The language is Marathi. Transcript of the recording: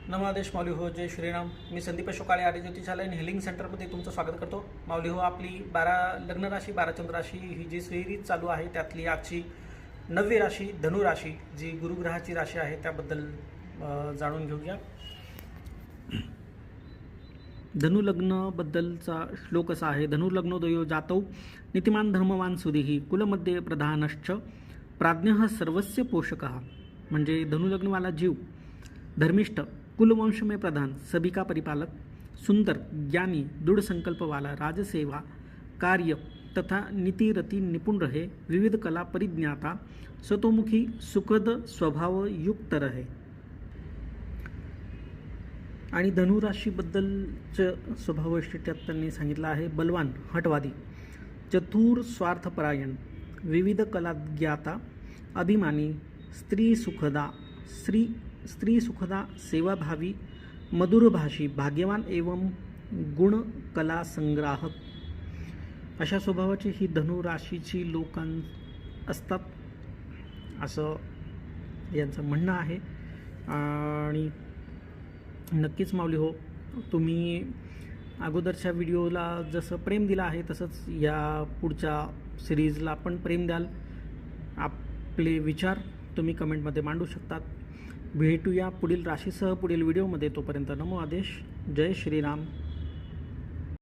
नमादेश माऊली हो. जय श्रीराम. मी संदीप शोकाळे आर्य ज्योतिषालय हिलिंग सेंटरमध्ये तुमचं स्वागत करतो. माऊली हो, आपली 12 लग्न राशी 12 चंद्र राशी ही जी सिरीज चालू आहे त्यातली आजची 9वी राशी धनु राशी जी गुरुग्रहाची राशी आहे त्याबद्दल जाणून घेऊया. धनु लग्नबद्दलचा श्लोक असा आहे. धनु लग्नोदयो जातौ नीतिमान धर्मवान सुधीही कुलमध्ये प्रधानश्च प्राज्ञः सर्वस्य पोषकः. म्हणजे धनु लग्नवाला जीव धर्मिष्ठ, कुलवंश में प्रधान, सभी का परिपालक, सुंदर, ज्ञानी, दृढ़ संकल्प वाला, राजसेवा कार्य तथा नीति रति निपुण रहे, विविध कला परिज्ञाता, सतोमुखी सुखद स्वभाव युक्त रहे. आणि धनुराशीबद्दलचं स्वभाव वैशिष्ट्यात त्यांनी सांगितलं आहे. बलवान, हटवादी, चतुर, स्वार्थपरायण, विविध कला ज्ञाता, अभिमानी, स्त्री सुखदा, सेवाभावी, मधुरभाषी, भाग्यवान एवं गुण कला संग्राहक अशा स्वभावाची ही धनुराशीची लोकां असतात असं यांचं म्हणणं आहे. आणि नक्कीच माऊली हो, तुम्ही अगोदरच्या व्हिडिओला जसं प्रेम दिलं आहे तसंच या पुढच्या सिरीजला पण प्रेम द्याल. आपले विचार तुम्ही कमेंटमध्ये मांडू शकतात. भेटूया पुढील राशीसह पुढील व्हिडिओमध्ये. तोपर्यंत नमो आदेश. जय श्रीराम.